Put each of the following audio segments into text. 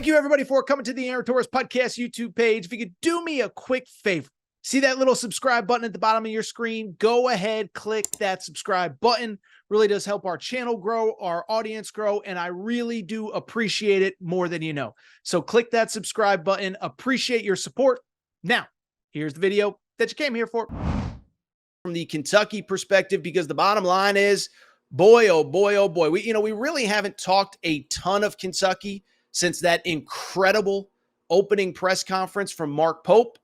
Thank you, everybody, for coming to the Aaron Torres Podcast YouTube page. If you could do me a quick favor, see that little subscribe button at the bottom of your screen? Go ahead, click that subscribe button. Really does help our channel grow, our audience grow, and I really do appreciate it more than you know. So click that subscribe button. Appreciate your support. Now, here's the video that you came here for. From the Kentucky perspective, because the bottom line is, boy, oh boy, oh boy. We really haven't talked a ton of Kentucky since that incredible opening press conference from Mark Pope.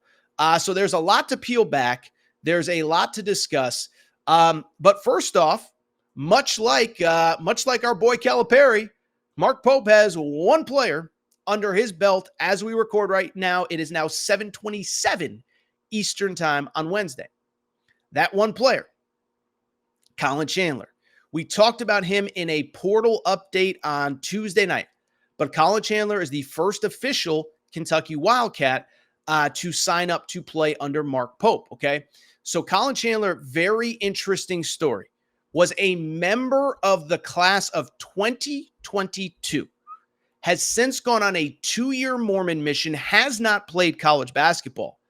So there's a lot to peel back. There's a lot to discuss. But first off, much like our boy Calipari, Mark Pope has one player under his belt as we record right now. It is now 7:27 Eastern time on Wednesday. That one player, Colin Chandler. We talked about him in a portal update on Tuesday night. But Colin Chandler is the first official Kentucky Wildcat to sign up to play under Mark Pope, okay? So Colin Chandler, very interesting story, was a member of the class of 2022, has since gone on a 2-year Mormon mission, has not played college basketball.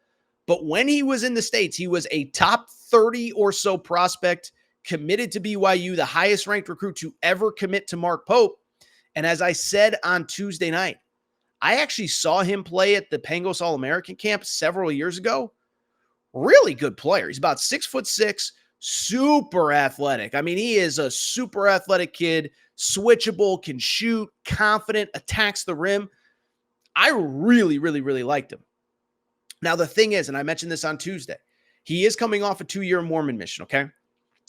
But when he was in the States, he was a top 30 or so prospect, committed to BYU, the highest ranked recruit to ever commit to Mark Pope. And as I said on Tuesday night, I actually saw him play at the Pangos All-American camp several years ago. Really good player. He's about 6'6", super athletic. I mean, he is a super athletic kid, switchable, can shoot, confident, attacks the rim. I really, really, really liked him. Now, the thing is, and I mentioned this on Tuesday, he is coming off a 2-year Mormon mission, okay?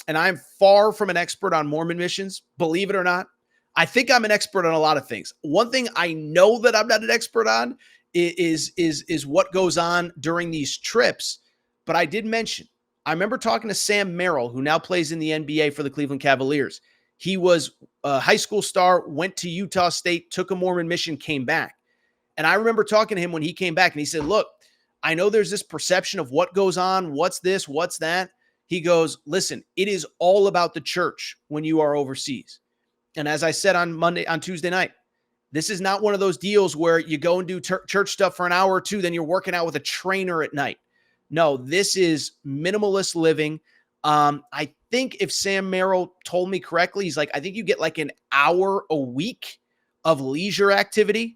And I'm far from an expert on Mormon missions, believe it or not. I think I'm an expert on a lot of things. One thing I know that I'm not an expert on is what goes on during these trips. But I did mention, I remember talking to Sam Merrill, who now plays in the NBA for the Cleveland Cavaliers. He was a high school star, went to Utah State, took a Mormon mission, came back. And I remember talking to him when he came back, and he said, look, I know there's this perception of what goes on, what's this, what's that. He goes, listen, it is all about the church when you are overseas. And as I said on Tuesday night, this is not one of those deals where you go and do church stuff for an hour or two, then you're working out with a trainer at night. No, this is minimalist living. I think if Sam Merrill told me correctly, he's like, I think you get like an hour a week of leisure activity.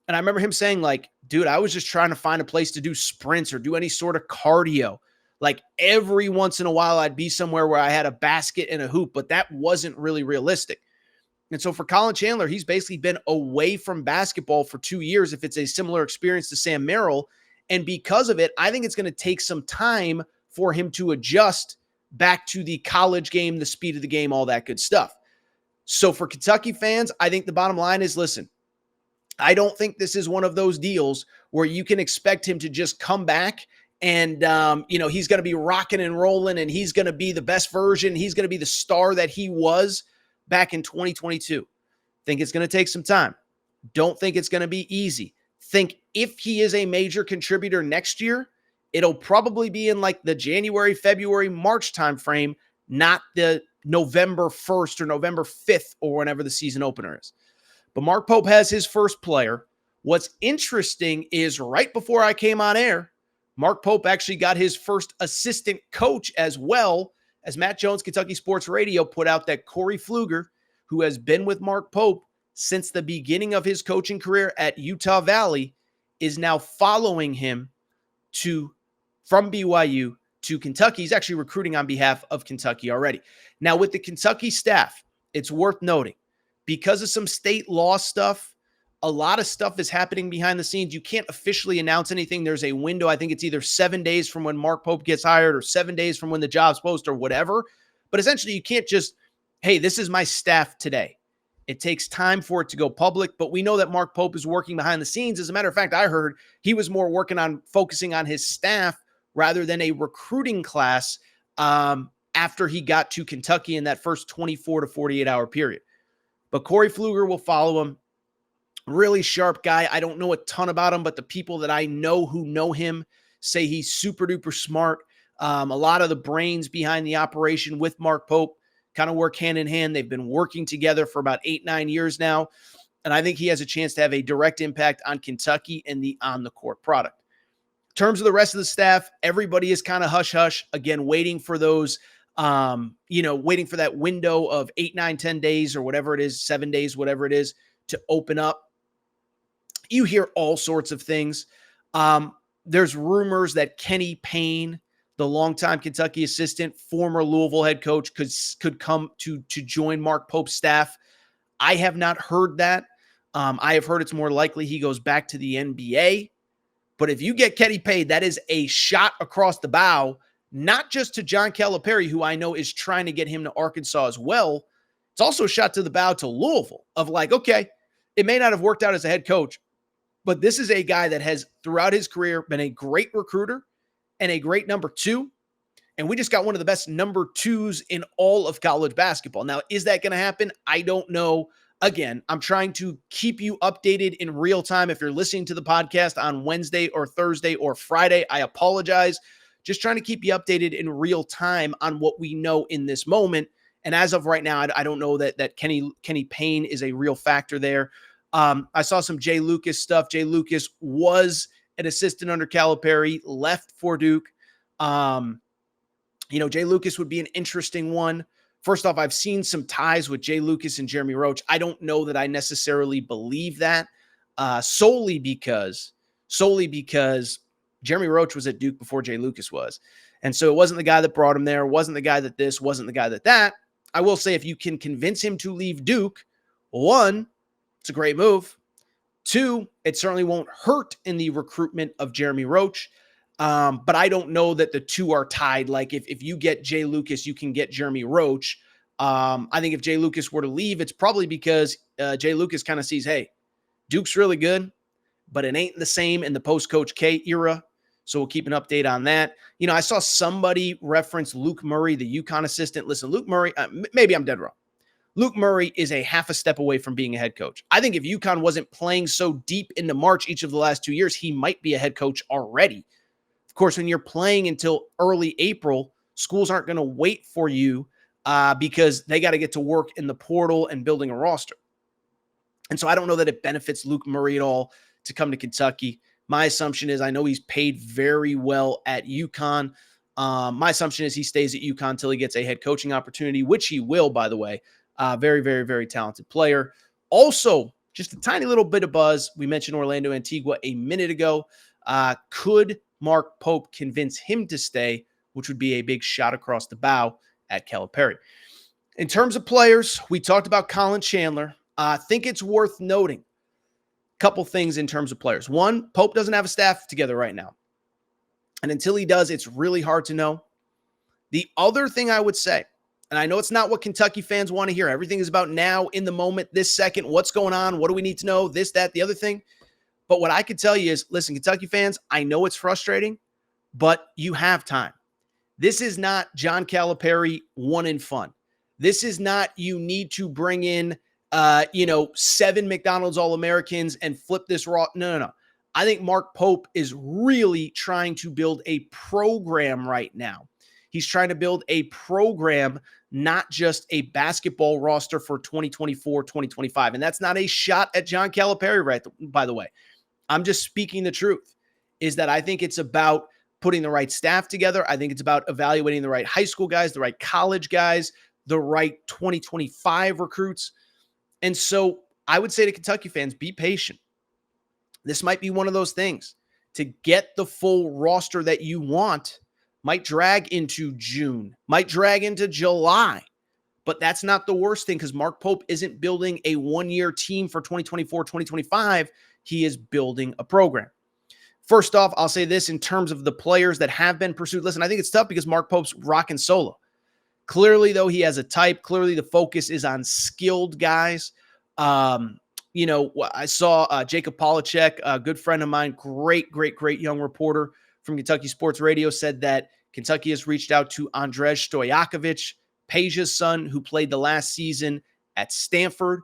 And I remember him saying like, dude, I was just trying to find a place to do sprints or do any sort of cardio. Like every once in a while, I'd be somewhere where I had a basket and a hoop, but that wasn't really realistic. And so for Colin Chandler, he's basically been away from basketball for 2 years, if it's a similar experience to Sam Merrill. And because of it, I think it's going to take some time for him to adjust back to the college game, the speed of the game, all that good stuff. So for Kentucky fans, I think the bottom line is, listen, I don't think this is one of those deals where you can expect him to just come back and, he's going to be rocking and rolling and he's going to be the best version. He's going to be the star that he was back in 2022. Think it's going to take some time. Don't think it's going to be easy. Think if he is a major contributor next year, it'll probably be in like the January, February, March timeframe, not the November 1st or November 5th or whenever the season opener is. But Mark Pope has his first player. What's interesting is right before I came on air, Mark Pope actually got his first assistant coach as well, as Matt Jones, Kentucky Sports Radio, put out that Corey Pfluger, who has been with Mark Pope since the beginning of his coaching career at Utah Valley, is now following him from BYU to Kentucky. He's actually recruiting on behalf of Kentucky already. Now, with the Kentucky staff, it's worth noting, because of some state law stuff, a lot of stuff is happening behind the scenes. You can't officially announce anything. There's a window. I think it's either 7 days from when Mark Pope gets hired or 7 days from when the job's posted or whatever. But essentially, you can't just, hey, this is my staff today. It takes time for it to go public, but we know that Mark Pope is working behind the scenes. As a matter of fact, I heard he was more focusing on his staff rather than a recruiting class after he got to Kentucky in that first 24 to 48 hour period. But Corey Pfluger will follow him. Really sharp guy. I don't know a ton about him, but the people that I know who know him say he's super duper smart. A lot of the brains behind the operation with Mark Pope kind of work hand in hand. They've been working together for about 8-9 years now. And I think he has a chance to have a direct impact on Kentucky and the on-the-court product. In terms of the rest of the staff, everybody is kind of hush-hush, again, waiting for those, waiting for that window of 8, 9, 10 days or whatever it is, 7 days, whatever it is, to open up. You hear all sorts of things. There's rumors that Kenny Payne, the longtime Kentucky assistant, former Louisville head coach, could come to join Mark Pope's staff. I have not heard that. I have heard it's more likely he goes back to the NBA. But if you get Kenny Payne, that is a shot across the bow, not just to John Calipari, who I know is trying to get him to Arkansas as well. It's also a shot to the bow to Louisville of like, okay, it may not have worked out as a head coach, but this is a guy that has throughout his career been a great recruiter and a great number two. And we just got one of the best number twos in all of college basketball. Now, is that going to happen? I don't know. Again, I'm trying to keep you updated in real time. If you're listening to the podcast on Wednesday or Thursday or Friday, I apologize. Just trying to keep you updated in real time on what we know in this moment. And as of right now, I don't know that Kenny Payne is a real factor there. I saw some Jay Lucas stuff. Jay Lucas was an assistant under Calipari, left for Duke. Jay Lucas would be an interesting one. First off, I've seen some ties with Jay Lucas and Jeremy Roach. I don't know that I necessarily believe that solely because Jeremy Roach was at Duke before Jay Lucas was. And so it wasn't the guy that brought him there, wasn't the guy that this, wasn't the guy that. I will say if you can convince him to leave Duke, one, it's a great move. Two, it certainly won't hurt in the recruitment of Jeremy Roach. But I don't know that the two are tied. Like if you get Jay Lucas, you can get Jeremy Roach. I think if Jay Lucas were to leave, it's probably because Jay Lucas kind of sees, hey, Duke's really good, but it ain't the same in the post-Coach K era. So we'll keep an update on that. I saw somebody reference Luke Murray, the UConn assistant. Listen, Luke Murray, maybe I'm dead wrong. Luke Murray is a half a step away from being a head coach. I think if UConn wasn't playing so deep into March each of the last 2 years, he might be a head coach already. Of course, when you're playing until early April, schools aren't going to wait for you because they got to get to work in the portal and building a roster. And so I don't know that it benefits Luke Murray at all to come to Kentucky. My assumption is I know he's paid very well at UConn. My assumption is he stays at UConn until he gets a head coaching opportunity, which he will, by the way. Very, very, very talented player. Also, just a tiny little bit of buzz. We mentioned Orlando Antigua a minute ago. Could Mark Pope convince him to stay, which would be a big shot across the bow at Calipari. In terms of players, we talked about Colin Chandler. I think it's worth noting a couple things in terms of players. One, Pope doesn't have a staff together right now. And until he does, it's really hard to know. The other thing I would say, and I know it's not what Kentucky fans want to hear. Everything is about now, in the moment, this second, what's going on, what do we need to know, this, that, the other thing. But what I could tell you is, listen, Kentucky fans, I know it's frustrating, but you have time. This is not John Calipari one and fun. This is not you need to bring in, 7 McDonald's All-Americans and flip this raw. No. I think Mark Pope is really trying to build a program right now. He's trying to build a program, not just a basketball roster for 2024, 2025. And that's not a shot at John Calipari, right? By the way. I'm just speaking the truth, is that I think it's about putting the right staff together. I think it's about evaluating the right high school guys, the right college guys, the right 2025 recruits. And so I would say to Kentucky fans, be patient. This might be one of those things. To get the full roster that you want might drag into June, might drag into July. But that's not the worst thing because Mark Pope isn't building a one-year team for 2024, 2025. He is building a program. First off, I'll say this in terms of the players that have been pursued. Listen, I think it's tough because Mark Pope's rocking solo. Clearly, though, he has a type. Clearly, the focus is on skilled guys. I saw Jacob Polachek, a good friend of mine, great young reporter from Kentucky Sports Radio, said that Kentucky has reached out to Andrzej Stojakovic, Peja's son, who played the last season at Stanford.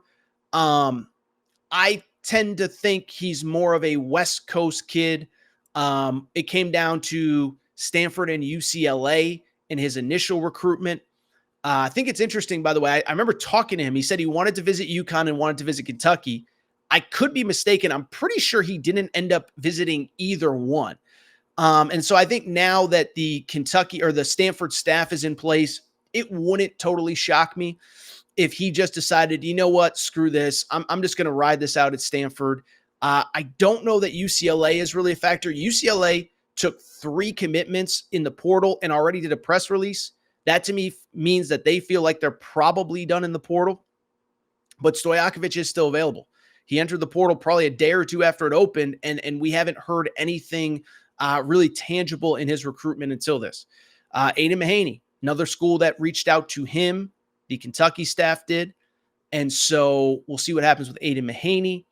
I tend to think he's more of a West Coast kid. It came down to Stanford and UCLA in his initial recruitment. I think it's interesting, by the way. I remember talking to him. He said he wanted to visit UConn and wanted to visit Kentucky. I could be mistaken. I'm pretty sure he didn't end up visiting either one. And so I think now that the Kentucky or the Stanford staff is in place, it wouldn't totally shock me if he just decided, you know what, screw this. I'm just going to ride this out at Stanford. I don't know that UCLA is really a factor. UCLA took 3 commitments in the portal and already did a press release. That to me means that they feel like they're probably done in the portal, but Stojakovic is still available. He entered the portal probably a day or two after it opened, and we haven't heard anything really tangible in his recruitment until this. Aiden Mahaney, another school that reached out to him. The Kentucky staff did. And so we'll see what happens with Aiden Mahaney.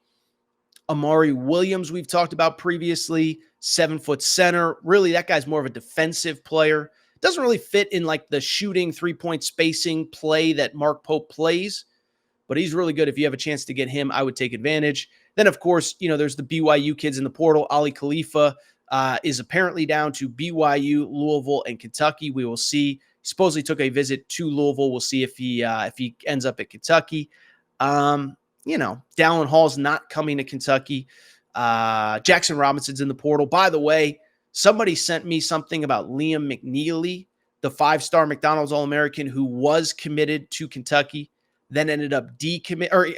Amari Williams, we've talked about previously, 7-foot center. Really, that guy's more of a defensive player. Doesn't really fit in like the shooting, 3-point spacing play that Mark Pope plays, but he's really good. If you have a chance to get him, I would take advantage. Then, of course, there's the BYU kids in the portal. Ali Khalifa is apparently down to BYU, Louisville, and Kentucky. We will see. He supposedly took a visit to Louisville. We'll see if he ends up at Kentucky. Dallin Hall's not coming to Kentucky. Jackson Robinson's in the portal. By the way, somebody sent me something about Liam McNeely, the 5-star McDonald's All-American who was committed to Kentucky, then ended up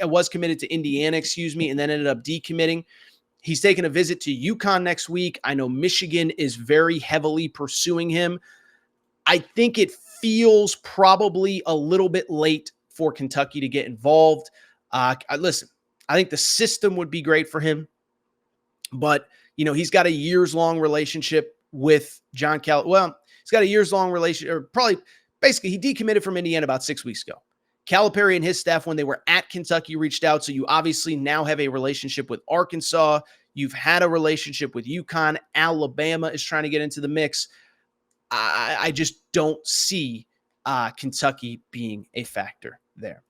was committed to Indiana, and then ended up decommitting. He's taking a visit to UConn next week. I know Michigan is very heavily pursuing him. I think it feels probably a little bit late for Kentucky to get involved. Listen, I think the system would be great for him, but he's got a years-long relationship with John Cal. Well, he's got a years-long relationship, or basically he decommitted from Indiana about 6 weeks ago. Calipari and his staff, when they were at Kentucky, reached out. So you obviously now have a relationship with Arkansas. You've had a relationship with UConn. Alabama is trying to get into the mix. I just don't see Kentucky being a factor there.